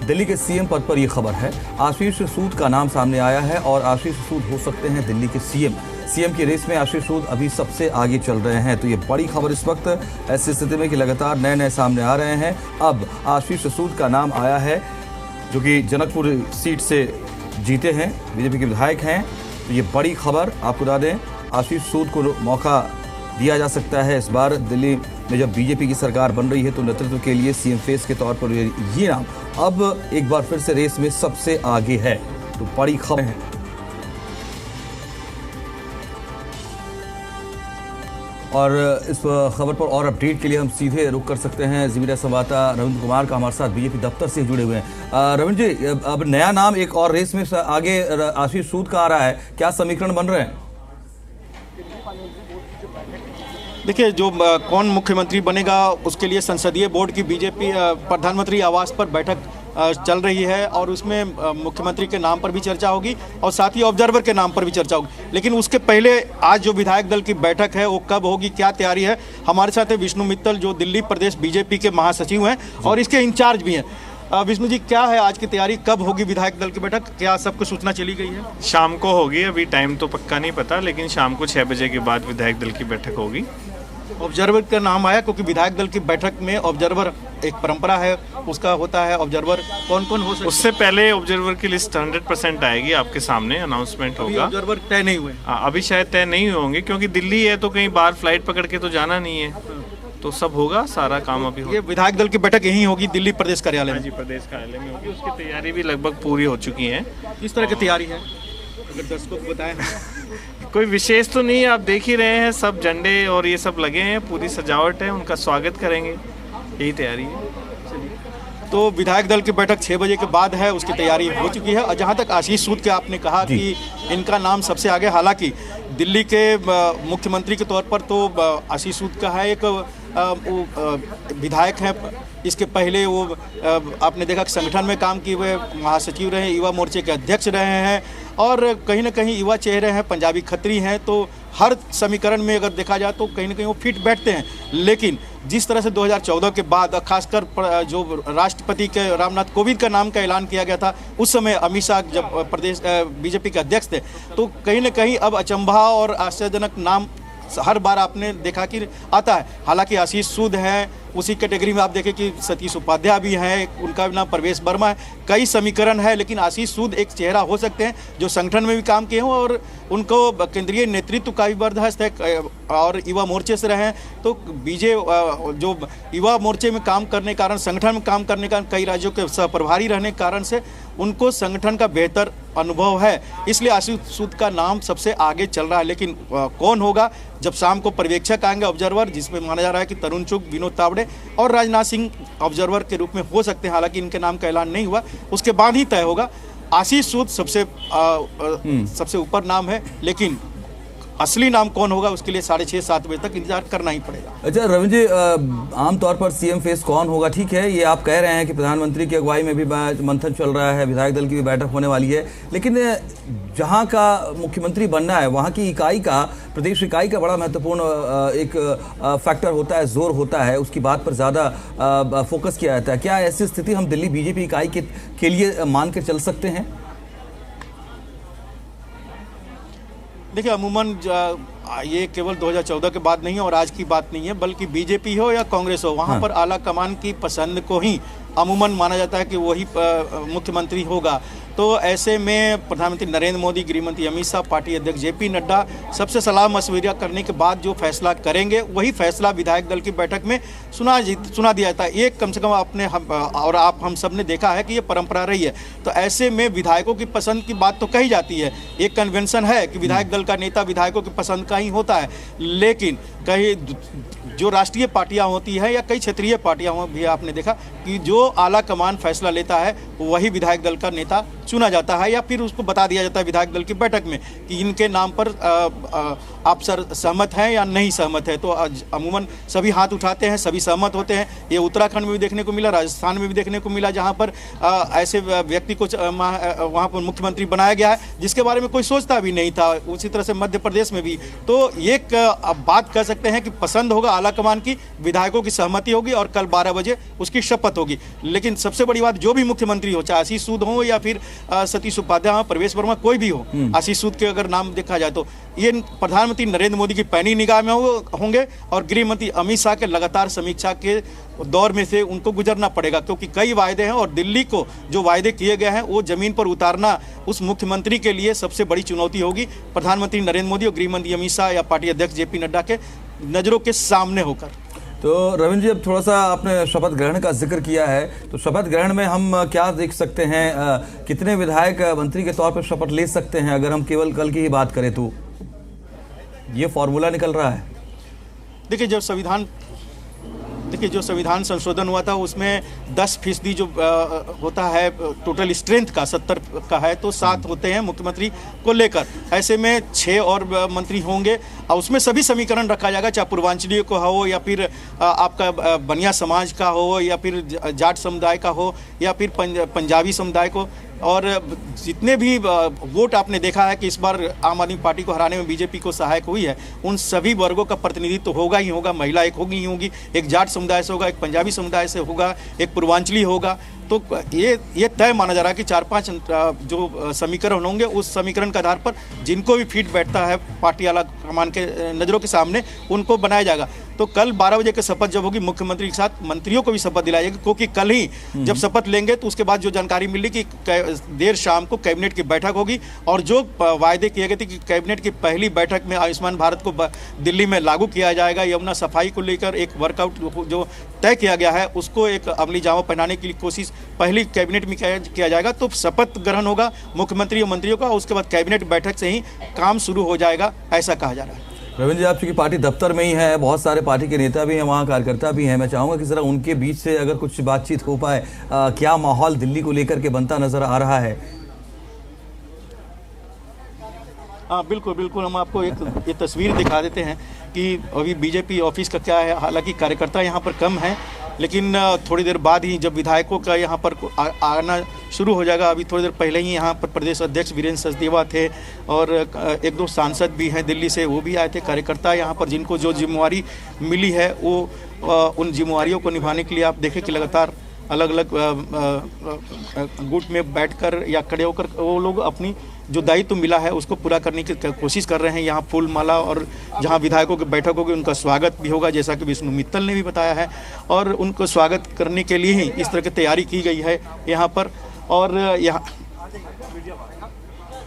दिल्ली के सीएम पद पर यह खबर है। आशीष सूद का नाम सामने आया है और आशीष सूद हो सकते हैं दिल्ली के सीएम की रेस में आशीष सूद अभी सबसे आगे चल रहे हैं। तो ये बड़ी खबर इस वक्त ऐसी स्थिति में कि लगातार नए सामने आ रहे हैं। अब आशीष सूद का नाम आया है जो कि जनकपुर सीट से जीते हैं, बीजेपी के विधायक हैं। तो ये बड़ी खबर आपको बता दें, आशीष सूद को मौका दिया जा सकता है इस बार दिल्ली में जब बीजेपी की सरकार बन रही है, तो नेतृत्व के लिए सीएम फेस के तौर पर ये नाम अब एक बार फिर से रेस में सबसे आगे है। तो बड़ी खबर है। और इस खबर पर और अपडेट के लिए हम सीधे रुक कर सकते हैं जी मीडिया संवाददाता रविंद्र कुमार का, हमारे साथ बीजेपी दफ्तर से जुड़े हुए हैं। रविंद्र जी, अब नया नाम एक और रेस में आगे आशीष सूद का आ रहा है, क्या समीकरण बन रहे हैं? देखिए, जो कौन मुख्यमंत्री बनेगा उसके लिए संसदीय बोर्ड की बीजेपी प्रधानमंत्री आवास पर बैठक चल रही है और उसमें मुख्यमंत्री के नाम पर भी चर्चा होगी और साथ ही ऑब्जर्वर के नाम पर भी चर्चा होगी। लेकिन उसके पहले आज जो विधायक दल की बैठक है वो कब होगी, क्या तैयारी है, हमारे साथ है विष्णु मित्तल जो दिल्ली प्रदेश बीजेपी के महासचिव हैं और इसके इंचार्ज भी हैं। विष्णु जी, क्या है आज की तैयारी, कब होगी विधायक दल की बैठक, क्या सबको सूचना चली गई है? शाम को होगी, अभी टाइम तो पक्का नहीं पता, लेकिन शाम को 6 बजे के बाद विधायक दल की बैठक होगी। ऑब्जर्वर का नाम आया क्योंकि विधायक दल की बैठक में ऑब्जर्वर एक परंपरा है, उसका होता है। ऑब्जर्वर कौन कौन हो सकता है? उससे पहले ऑब्जर्वर की लिस्ट 100% आएगी, आपके सामने अनाउंसमेंट होगा। ऑब्जर्वर तय नहीं हुए? अभी शायद तय नहीं होंगे क्योंकि दिल्ली है तो कहीं बाहर फ्लाइट पकड़ के तो जाना नहीं है, तो सब होगा, सारा काम अभी होगा। ये विधायक दल की बैठक यहीं होगी दिल्ली प्रदेश कार्यालय में? जी, प्रदेश कार्यालय में होगी। उसकी तैयारी भी लगभग पूरी हो चुकी है। किस तरह की तैयारी है, अगर दर्शकों को बताएं? कोई विशेष तो नहीं है, आप देख ही रहे हैं, सब झंडे और ये सब लगे हैं, पूरी सजावट है, उनका स्वागत करेंगे, यही तैयारी है। तो विधायक दल की बैठक 6 बजे के बाद है, उसकी तैयारी हो चुकी है। और जहां तक आशीष सूद के आपने कहा कि इनका नाम सबसे आगे, हालांकि दिल्ली के मुख्यमंत्री के तौर पर तो आशीष सूद का है, एक विधायक हैं। इसके पहले वो आपने देखा कि संगठन में काम किए हुए महासचिव रहे, युवा मोर्चे के अध्यक्ष रहे हैं और कहीं ना कहीं युवा चेहरे हैं, पंजाबी खत्री हैं। तो हर समीकरण में अगर देखा जाए तो कहीं ना कहीं वो फिट बैठते हैं। लेकिन जिस तरह से 2014 के बाद खासकर जो राष्ट्रपति के रामनाथ कोविंद का नाम का ऐलान किया गया था, उस समय अमित शाह जब प्रदेश बीजेपी के अध्यक्ष थे, तो कहीं ना कहीं अब अचंभा और आश्चर्यजनक नाम हर बार आपने देखा कि आता है। हालांकि आशीष सूद हैं, उसी कैटेगरी में आप देखें कि सतीश उपाध्याय भी हैं, उनका भी नाम प्रवेश वर्मा है, कई समीकरण है। लेकिन आशीष सूद एक चेहरा हो सकते हैं जो संगठन में भी काम किए हों और उनको केंद्रीय नेतृत्व का भी बर्दाश्त है और युवा मोर्चे से रहे हैं। तो जो युवा मोर्चे में काम करने के कारण, संगठन में काम करने के कारण, कई राज्यों के सहप्रभारी रहने के कारण से उनको संगठन का बेहतर अनुभव है, इसलिए आशीष सूद का नाम सबसे आगे चल रहा है। लेकिन कौन होगा, जब शाम को पर्यवेक्षक आएंगे ऑब्जर्वर, जिसमें माना जा रहा है कि तरुण चुग, विनोद तावड़े और राजनाथ सिंह ऑब्जर्वर के रूप में हो सकते हैं, हालांकि इनके नाम का ऐलान नहीं हुआ, उसके बाद ही तय होगा। आशीष सूद सबसे ऊपर नाम है, लेकिन असली नाम कौन होगा उसके लिए 6:30-7 बजे तक इंतजार करना ही पड़ेगा। अच्छा रविंद्र जी, आमतौर पर सीएम फेस कौन होगा, ठीक है, ये आप कह रहे हैं कि प्रधानमंत्री की अगुवाई में भी मंथन चल रहा है, विधायक दल की भी बैठक होने वाली है, लेकिन जहां का मुख्यमंत्री बनना है वहां की इकाई का, प्रदेश इकाई का बड़ा महत्वपूर्ण एक फैक्टर होता है, जोर होता है, उसकी बात पर ज़्यादा फोकस किया जाता है। क्या ऐसी स्थिति हम दिल्ली बीजेपी इकाई के लिए मान कर चल सकते हैं? देखिए, अमूमन ये केवल 2014 के बाद नहीं है और आज की बात नहीं है, बल्कि बीजेपी हो या कांग्रेस हो, वहाँ पर आला कमान की पसंद को ही अमूमन माना जाता है कि वही मुख्यमंत्री होगा। तो ऐसे में प्रधानमंत्री नरेंद्र मोदी, गृहमंत्री अमित शाह, पार्टी अध्यक्ष जेपी नड्डा सबसे सलाह मशविरा करने के बाद जो फैसला करेंगे, वही फैसला विधायक दल की बैठक में सुना दिया जाता है। ये कम से कम हम सब ने देखा है कि ये परंपरा रही है। तो ऐसे में विधायकों की पसंद की बात तो कही जाती है, एक कन्वेंशन है कि विधायक दल का नेता विधायकों की पसंद का ही होता है। लेकिन कहीं जो राष्ट्रीय पार्टियां होती है या कई क्षेत्रीय पार्टियां भी आपने देखा कि जो आला कमान फैसला लेता है वही विधायक दल का नेता चुना जाता है या फिर उसको बता दिया जाता है विधायक दल की बैठक में कि इनके नाम पर आप सर सहमत हैं या नहीं सहमत है। तो अमूमन सभी हाथ उठाते हैं, सभी सहमत होते हैं। ये उत्तराखंड में भी देखने को मिला, राजस्थान में भी देखने को मिला, जहाँ पर ऐसे व्यक्ति को वहाँ पर मुख्यमंत्री बनाया गया है जिसके बारे में कोई सोचता भी नहीं था। उसी तरह से मध्य प्रदेश में भी। तो एक बात कह सकते हैं कि पसंद होगा आलाकमान की, विधायकों की सहमति होगी और कल 12 बजे उसकी शपथ होगी। लेकिन सबसे बड़ी बात, जो भी मुख्यमंत्री हो, चाहे आशीष सूद हो या फिर सतीश उपाध्याय हो, प्रवेश वर्मा, कोई भी हो, आशीष सूद के अगर नाम देखा जाए तो ये प्रधानमंत्री नरेंद्र मोदी की पैनी निगाह में होंगे और गृह मंत्री अमित शाह के लगातार समीक्षा के दौर में से उनको गुजरना पड़ेगा, क्योंकि कई वायदे हैं और दिल्ली को जो वायदे किए गए हैं वो जमीन पर उतारना उस मुख्यमंत्री के लिए सबसे बड़ी चुनौती होगी। प्रधानमंत्री नरेंद्र मोदी और गृह मंत्री अमित शाह या पार्टी अध्यक्ष जेपी नड्डा के नज़रों के सामने होकर। तो रविंद्र जी, अब थोड़ा सा आपने शपथ ग्रहण का जिक्र किया है, तो शपथ ग्रहण में हम क्या देख सकते हैं? कितने विधायक मंत्री के तौर पर शपथ ले सकते हैं? अगर हम केवल कल की ही बात करें तो ये फॉर्मूला निकल रहा है। देखिए, जो संविधान संशोधन हुआ था उसमें 10% जो होता है टोटल स्ट्रेंथ का 70 का है, तो 7 होते हैं मुख्यमंत्री को लेकर। ऐसे में 6 और मंत्री होंगे और उसमें सभी समीकरण रखा जाएगा, चाहे पूर्वांचलीय को हो या फिर आपका बनिया समाज का हो या फिर जाट समुदाय का हो या फिर पंजाबी समुदाय को। और जितने भी वोट आपने देखा है कि इस बार आम आदमी पार्टी को हराने में बीजेपी को सहायक हुई है, उन सभी वर्गों का प्रतिनिधित्व होगा ही होगा। महिला एक होगी ही होगी, एक जाट समुदाय से होगा, एक पंजाबी समुदाय से होगा, एक पूर्वांचली होगा। तो ये तय माना जा रहा है कि 4-5 जो समीकरण होंगे उस समीकरण के आधार पर जिनको भी फिट बैठता है पार्टी आला कमान के नज़रों के सामने उनको बनाया जाएगा। तो कल 12 बजे की शपथ जब होगी, मुख्यमंत्री के साथ मंत्रियों को भी शपथ दिलाई जाएगी, क्योंकि कल ही जब शपथ लेंगे तो उसके बाद जो जानकारी मिली कि देर शाम को कैबिनेट की बैठक होगी और जो वायदे किए गए थे कि कैबिनेट की पहली बैठक में आयुष्मान भारत को दिल्ली में लागू किया जाएगा, यमुना सफाई को लेकर एक वर्कआउट जो तय किया गया है उसको एक अमली जामा पहनाने की कोशिश पहली कैबिनेट में किया जाएगा। तो शपथ ग्रहण होगा मुख्यमंत्री और मंत्रियों का, उसके बाद कैबिनेट बैठक से ही काम शुरू हो जाएगा, ऐसा कहा जा रहा है। रविंद्र जी, आप चूंकि पार्टी दफ्तर में ही है, बहुत सारे पार्टी के नेता भी हैं, वहाँ कार्यकर्ता भी हैं, मैं चाहूँगा कि ज़रा उनके बीच से अगर कुछ बातचीत हो पाए, क्या माहौल दिल्ली को लेकर के बनता नजर आ रहा है? हाँ, बिल्कुल हम आपको ये तस्वीर दिखा देते हैं कि अभी बीजेपी ऑफिस का क्या है। हालांकि कार्यकर्ता यहाँ पर कम है, लेकिन थोड़ी देर बाद ही जब विधायकों का यहाँ पर आना शुरू हो जाएगा। अभी थोड़ी देर पहले ही यहाँ पर प्रदेश अध्यक्ष वीरेंद्र सचदेवा थे और 1-2 सांसद भी हैं दिल्ली से, वो भी आए थे। कार्यकर्ता यहाँ पर जिनको जो जिम्मेवारी मिली है वो उन जिम्मेवारियों को निभाने के लिए आप देखें कि लगातार अलग अलग गुट में बैठकर या खड़े होकर वो लोग अपनी जो दायित्व मिला है उसको पूरा करने की कोशिश कर रहे हैं। यहाँ फूल माला और जहाँ विधायकों की बैठक होगी उनका स्वागत भी होगा, जैसा कि विष्णु मित्तल ने भी बताया है, और उनको स्वागत करने के लिए ही इस तरह की तैयारी की गई है यहाँ पर।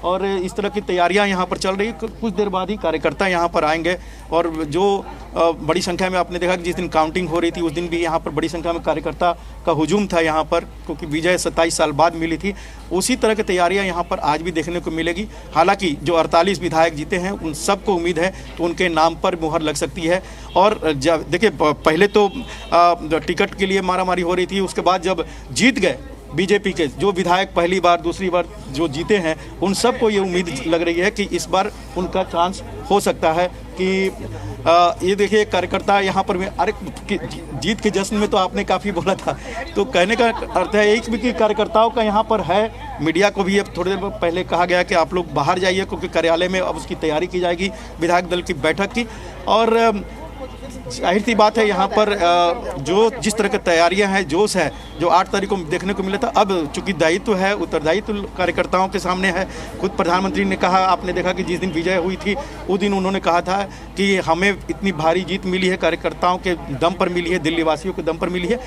और इस तरह की तैयारियां यहाँ पर चल रही है। कुछ देर बाद ही कार्यकर्ता यहाँ पर आएंगे और जो बड़ी संख्या में आपने देखा कि जिस दिन काउंटिंग हो रही थी उस दिन भी यहाँ पर बड़ी संख्या में कार्यकर्ता का हुजूम था यहाँ पर, क्योंकि विजय 27 साल बाद मिली थी। उसी तरह की तैयारियां यहाँ पर आज भी देखने को मिलेगी। हालांकि जो 48 विधायक जीते हैं उन सबको उम्मीद है तो उनके नाम पर मुहर लग सकती है। और जब देखिए, पहले तो टिकट के लिए मारामारी हो रही थी, उसके बाद जब जीत गए बीजेपी के जो विधायक पहली बार दूसरी बार जो जीते हैं उन सबको ये उम्मीद लग रही है कि इस बार उनका चांस हो सकता है कि ये देखिए कार्यकर्ता यहाँ पर अरे जीत के जश्न में तो आपने काफ़ी बोला था, तो कहने का अर्थ है एक भी कि कार्यकर्ताओं का यहाँ पर है। मीडिया को भी अब थोड़ी देर पहले कहा गया कि आप लोग बाहर जाइए, क्योंकि कार्यालय में अब उसकी तैयारी की जाएगी विधायक दल की बैठक की। और जाहिर सी बात है यहाँ पर जो जिस तरह की तैयारियां हैं, जोश है जो 8 तारीख को देखने को मिला था, अब चूंकि दायित्व है, उत्तरदायित्व कार्यकर्ताओं के सामने है। खुद प्रधानमंत्री ने कहा, आपने देखा कि जिस दिन विजय हुई थी उस दिन उन्होंने कहा था कि हमें इतनी भारी जीत मिली है कार्यकर्ताओं के दम पर मिली है, दिल्ली वासियों के दम पर मिली है,